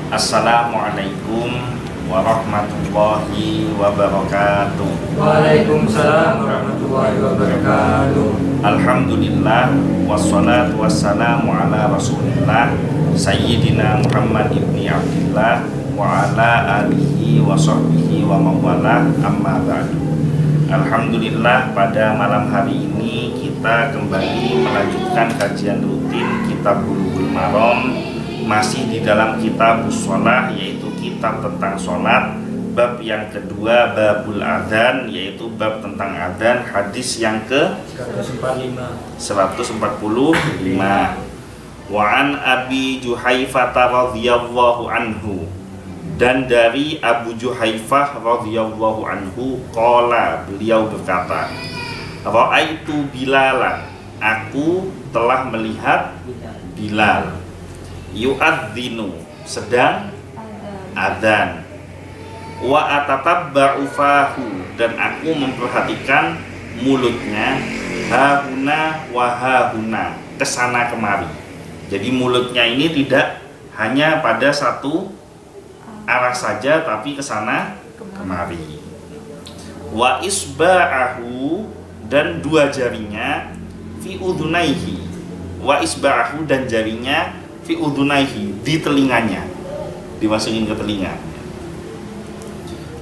Assalamualaikum warahmatullahi wabarakatuh. Waalaikumsalam warahmatullahi wabarakatuh. Alhamdulillah wassalatu wassalamu ala rasulillah Sayyidina Muhammad ibni Abdillah wa ala alihi wa sahbihi wa mawala amma ba'du. Alhamdulillah, pada malam hari ini kita kembali melanjutkan kajian rutin Kitab Bulughul Maram, masih di dalam kitab shalah, yaitu kitab tentang sholat. Bab yang kedua, babul adzan, yaitu bab tentang adzan, hadis yang ke 145. Wa an Abi Juhaifah radhiyallahu anhu, dan dari Abu Juhaifah radhiyallahu anhu, qala, beliau berkata, ra'aitu Bilalan, aku telah melihat Bilal, yu'adzinu, sedang adzan, wa atatabba'u fahu, dan aku memperhatikan mulutnya, hahuna wa hahuna, kesana kemari. Jadi mulutnya ini tidak hanya pada satu arah saja, tapi kesana kemari. Wa isba'ahu, dan dua jarinya, fi udhunaihi, wa isba'ahu, dan jarinya, fi udhunaihi, di telinganya, dimasukin ke telinga.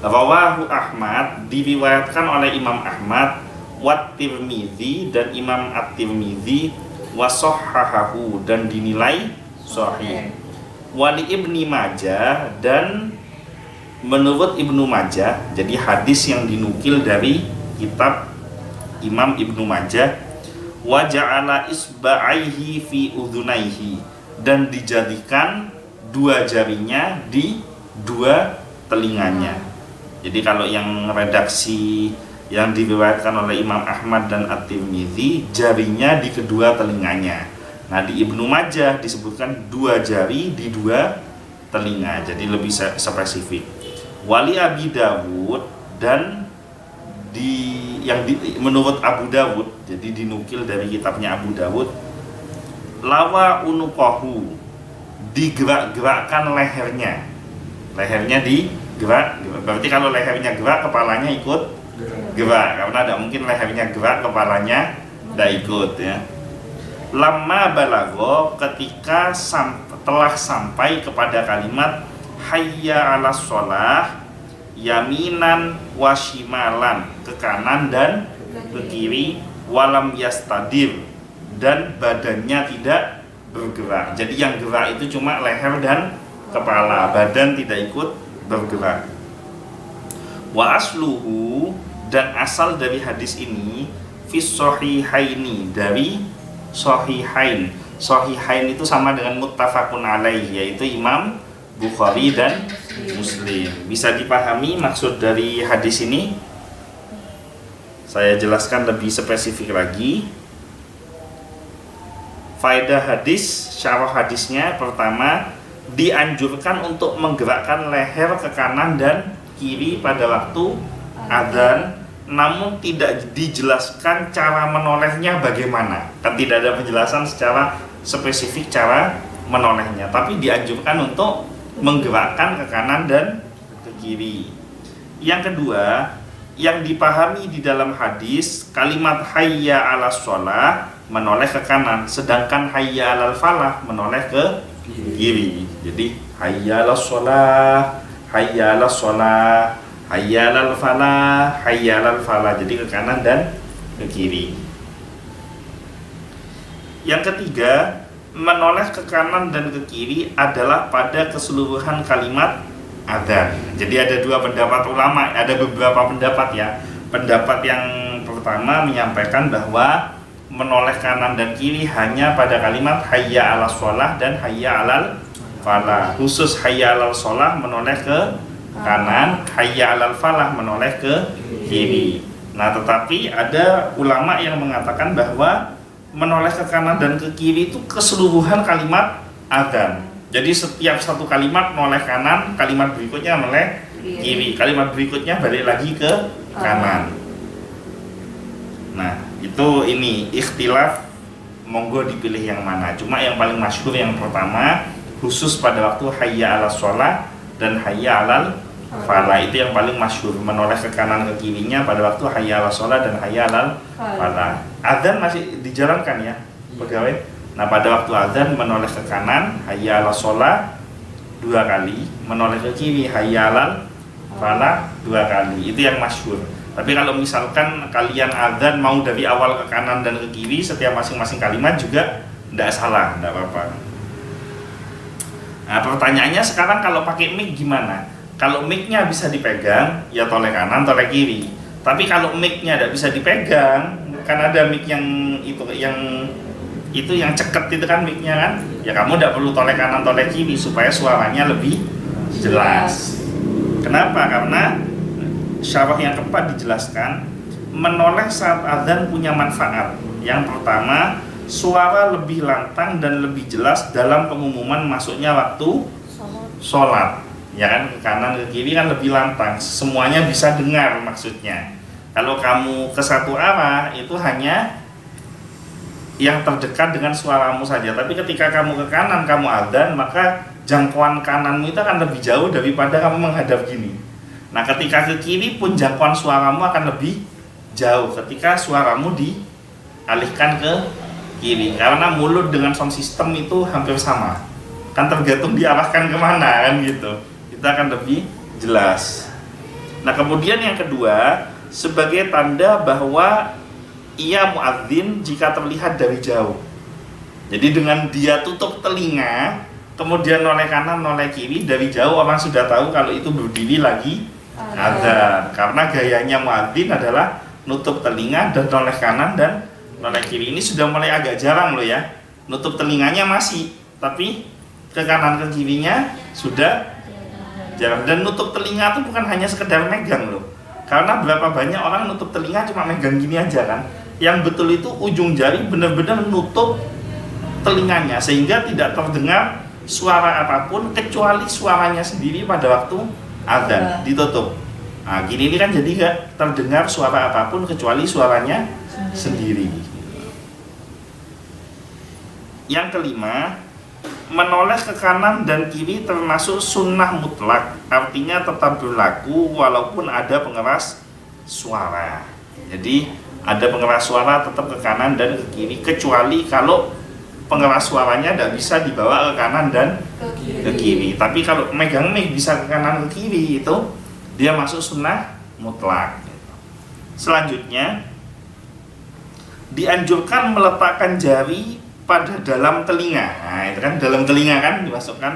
Rawahu Ahmad, diriwayatkan oleh Imam Ahmad, wa Tirmidzi, dan Imam At-Tirmidzi, wa sahhahahu, dan dinilai sahih. Wali Ibni Majah, dan menurut Ibnu Majah, jadi hadis yang dinukil dari kitab Imam Ibnu Majah, wa ja'ala isba'aihi fi udhunaihi, dan dijadikan dua jarinya di dua telinganya. Jadi kalau yang redaksi yang diriwayatkan oleh Imam Ahmad dan At-Tirmidzi, jarinya di kedua telinganya. Nah, di Ibnu Majah disebutkan dua jari di dua telinga, jadi lebih spesifik. Wali Abi Dawud, dan menurut Abu Dawud, jadi dinukil dari kitabnya Abu Dawud, lawa unuqahu, digerak-gerakkan lehernya digerak. Berarti kalau lehernya gerak, kepalanya ikut gerak, karena tidak mungkin lehernya gerak, kepalanya tidak ikut, ya. Lama balago, ketika telah sampai kepada kalimat hayya 'alas sholah, yaminan washimalan, ke kanan dan ke kiri, walam yastadir, dan badannya tidak bergerak. Jadi yang gerak itu cuma leher dan kepala, badan tidak ikut bergerak. Wa asluhu, dan asal dari hadis ini, fis sahihaini, dari Sahihain. Sahihain itu sama dengan muttafaqun alaih, yaitu Imam Bukhari dan Muslim. Bisa dipahami maksud dari hadis ini? Saya jelaskan lebih spesifik lagi. Faedah hadis, syarah hadisnya, pertama, dianjurkan untuk menggerakkan leher ke kanan dan kiri pada waktu adzan, namun tidak dijelaskan cara menolehnya bagaimana. Kan tidak ada penjelasan secara spesifik cara menolehnya, tapi dianjurkan untuk menggerakkan ke kanan dan ke kiri. Yang kedua, yang dipahami di dalam hadis, kalimat hayya 'alas sholah menoleh ke kanan, sedangkan hayya 'alal falah menoleh ke kiri. Jadi hayya 'alas sholah, hayya 'alas sholah, hayya 'alal falah, hayya 'alal falah, jadi ke kanan dan ke kiri. Yang ketiga, menoleh ke kanan dan ke kiri adalah pada keseluruhan kalimat adzan. Jadi ada dua pendapat ulama, ada beberapa pendapat, ya. Pendapat yang pertama menyampaikan bahwa menoleh kanan dan kiri hanya pada kalimat hayya 'alas sholah dan hayya 'alal falah. Khusus hayya 'alal sholah menoleh ke kanan, hayya 'alal falah menoleh ke kiri. Nah, tetapi ada ulama yang mengatakan bahwa menoleh ke kanan dan ke kiri itu keseluruhan kalimat adzan. Jadi setiap satu kalimat menoleh kanan, kalimat berikutnya menoleh kiri, kalimat berikutnya balik lagi ke kanan. Nah, itu ini ikhtilaf, monggo dipilih yang mana. Cuma yang paling masyhur yang pertama, khusus pada waktu hayya 'alas shalah dan hayya 'alal falah. Itu yang paling masyhur, menoleh ke kanan ke kirinya pada waktu hayya 'alas shalah dan hayya 'alal falah. Adzan masih dijalankan ya, pegawai. Nah, pada waktu adzan menoleh ke kanan hayya 'alas shalah 2 kali, menoleh ke kiri hayya 'alal falah 2 kali. Itu yang masyhur. Tapi kalau misalkan kalian adzan mau dari awal ke kanan dan ke kiri setiap masing-masing kalimat juga tidak salah, tidak apa-apa. Nah, pertanyaannya sekarang kalau pakai mic gimana? Kalau mic-nya bisa dipegang, ya toleh kanan, toleh kiri. Tapi kalau mic-nya tidak bisa dipegang, kan ada mic yang yang ceket itu kan mic-nya kan, ya kamu tidak perlu toleh kanan, toleh kiri supaya suaranya lebih jelas. Kenapa? Karena syarah yang keempat dijelaskan menoleh saat adzan punya manfaat. Yang pertama, suara lebih lantang dan lebih jelas dalam pengumuman masuknya waktu sholat. Ya kan, ke kanan ke kiri kan lebih lantang, semuanya bisa dengar maksudnya. Kalau kamu ke satu arah itu hanya yang terdekat dengan suaramu saja. Tapi ketika kamu ke kanan, kamu adzan, maka jangkauan kananmu itu akan lebih jauh daripada kamu menghadap gini. Nah, ketika ke kiri pun jangkauan suaramu akan lebih jauh ketika suaramu dialihkan ke kiri. Karena mulut dengan sound system itu hampir sama. Kan tergantung diarahkan kemana kan gitu. Kita akan lebih jelas. Nah, kemudian yang kedua, sebagai tanda bahwa ia muadzin jika terlihat dari jauh. Jadi dengan dia tutup telinga, kemudian noleh kanan, noleh kiri, dari jauh orang sudah tahu kalau itu berdiri lagi adzan. Karena gayanya muadzin adalah nutup telinga dan noleh kanan dan noleh kiri. Ini sudah mulai agak jarang loh ya. Nutup telinganya masih, tapi ke kanan ke kirinya sudah jarang. Dan nutup telinga itu bukan hanya sekedar megang loh. Karena berapa banyak orang nutup telinga cuma megang gini aja kan. Yang betul itu ujung jari benar-benar nutup telinganya sehingga tidak terdengar suara apapun kecuali suaranya sendiri pada waktu adzan ditutup. Nah, gini ini kan jadi gak terdengar suara apapun kecuali suaranya sendiri. Yang kelima, menoleh ke kanan dan kiri termasuk sunnah mutlak, artinya tetap berlaku walaupun ada pengeras suara. Jadi ada pengeras suara tetap ke kanan dan ke kiri, kecuali kalau pengeras suaranya tidak bisa dibawa ke kanan dan ke kiri. Tapi kalau megang mic bisa ke kanan ke kiri, itu dia masuk sunnah mutlak. Selanjutnya, dianjurkan meletakkan jari pada dalam telinga. Nah, itu kan dalam telinga kan dimasukkan,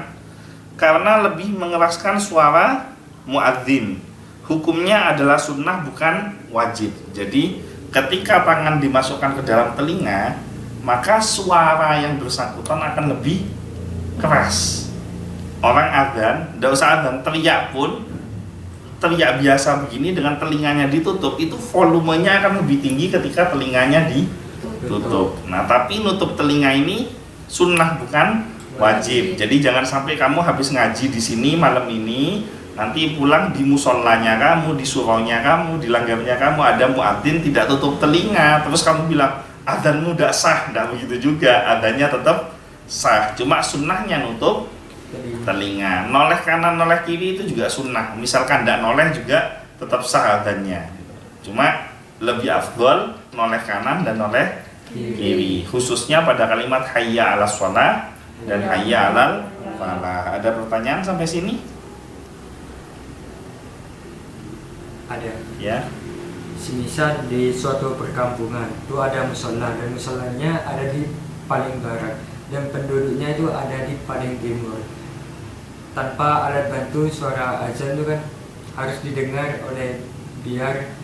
karena lebih mengeraskan suara muadzin. Hukumnya adalah sunnah bukan wajib. Jadi ketika tangan dimasukkan ke dalam telinga, maka suara yang bersangkutan akan lebih keras. Orang adzan, tidak usah adzan, teriak pun, teriak biasa begini dengan telinganya ditutup, itu volumenya akan lebih tinggi ketika telinganya ditutup. Nah, tapi nutup telinga ini sunnah bukan wajib. Jadi jangan sampai kamu habis ngaji di sini malam ini, nanti pulang di musolanya kamu, di suraunya kamu, di langgarnya kamu ada muadzin tidak tutup telinga, terus kamu bilang adzanmu tidak sah. Tidak begitu juga, adzannya tetap sah, cuma sunnahnya nutup telinga. Noleh kanan, noleh kiri itu juga sunnah. Misalkan tidak noleh juga tetap sah adzannya, cuma lebih afdol noleh kanan dan noleh kiri, khususnya pada kalimat hayya 'alas shalah dan hayya 'alal falah. Ada pertanyaan sampai sini? Ada. Ya. Semisal di suatu perkampungan itu ada musola dan musolanya ada di paling barat dan penduduknya itu ada di paling timur. Tanpa alat bantu, suara azan itu kan harus didengar oleh biar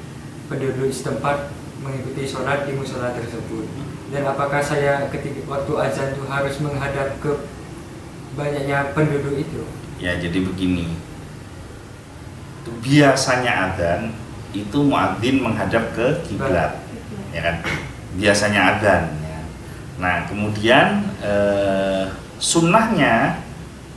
penduduk setempat mengikuti sholat di musola tersebut. Dan apakah saya ketika waktu azan itu harus menghadap ke banyaknya penduduk itu? Ya, jadi begini. Biasanya adzan itu muadzin menghadap ke kiblat, ya kan? Biasanya adzan. Ya. Nah, kemudian sunnahnya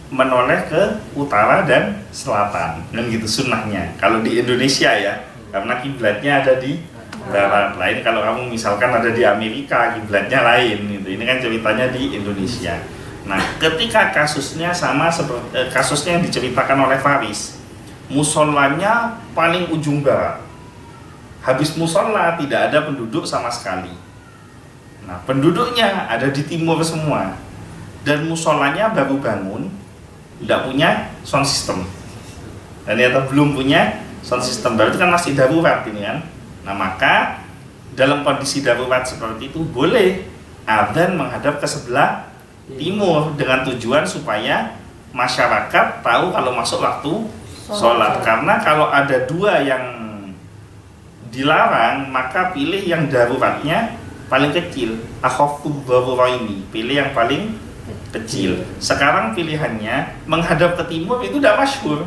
menoleh ke utara dan selatan, dan gitu sunnahnya. Kalau di Indonesia ya, karena kiblatnya ada di barat. Lain kalau kamu misalkan ada di Amerika, kiblatnya lain. Gitu. Ini kan ceritanya di Indonesia. Nah, ketika kasusnya sama seperti kasusnya yang diceritakan oleh Faris, musolanya paling ujung barat. Habis musola tidak ada penduduk sama sekali. Nah, penduduknya ada di timur semua. Dan musolanya baru bangun, tidak punya sound system. Dan ternyata belum punya sound system, berarti kan masih darurat ini kan. Nah, maka dalam kondisi darurat seperti itu boleh adzan menghadap ke sebelah timur dengan tujuan supaya masyarakat tahu kalau masuk waktu sholat. Karena kalau ada dua yang dilarang, maka pilih yang daruratnya paling kecil. Akhafud daruraini, pilih yang paling kecil. Sekarang pilihannya menghadap ke timur itu tidak masyhur.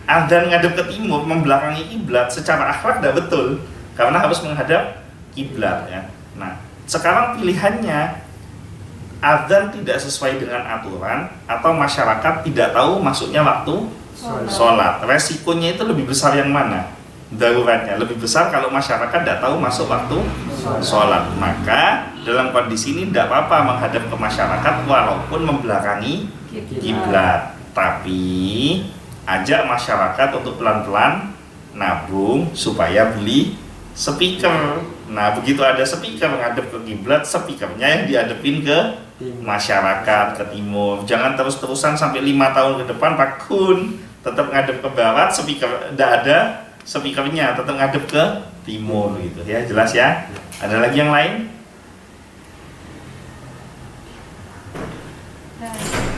Adzan menghadap ke timur membelakangi kiblat secara akhlak tidak betul karena harus menghadap kiblat ya. Nah, sekarang pilihannya adzan tidak sesuai dengan aturan atau masyarakat tidak tahu masuknya waktu sholat. Resikonya itu lebih besar yang mana? Daruratnya lebih besar kalau masyarakat tidak tahu masuk waktu sholat. Maka dalam kondisi ini tidak apa-apa menghadap ke masyarakat walaupun membelakangi kiblat. Tapi ajak masyarakat untuk pelan-pelan nabung supaya beli speaker. Nah, begitu ada speaker menghadap ke kiblat, speakernya yang dihadapin ke masyarakat, ke timur. Jangan terus-terusan sampai 5 tahun ke depan Pak Kun tetap ngadep ke barat, speaker tidak ada speakernya, tetap ngadep ke timur gitu ya. Jelas ya? Ada lagi yang lain?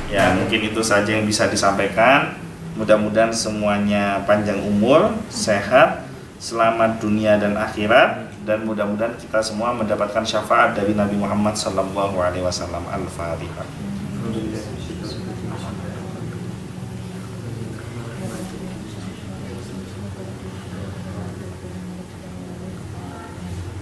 Ya, mungkin itu saja yang bisa disampaikan. Mudah-mudahan semuanya panjang umur, sehat, selamat dunia dan akhirat, dan mudah-mudahan kita semua mendapatkan syafaat dari Nabi Muhammad SAW. Al-Fatihah.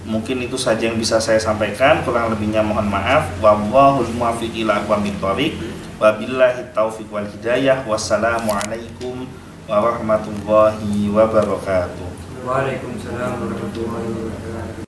Mungkin itu saja yang bisa saya sampaikan, kurang lebihnya mohon maaf. Wallahul muwaffiq ila aqwamit thoriq. Wabillahi taufiq wal hidayah. Wassalamualaikum warahmatullahi wabarakatuh. Waalaikumsalam warahmatullahi wabarakatuh.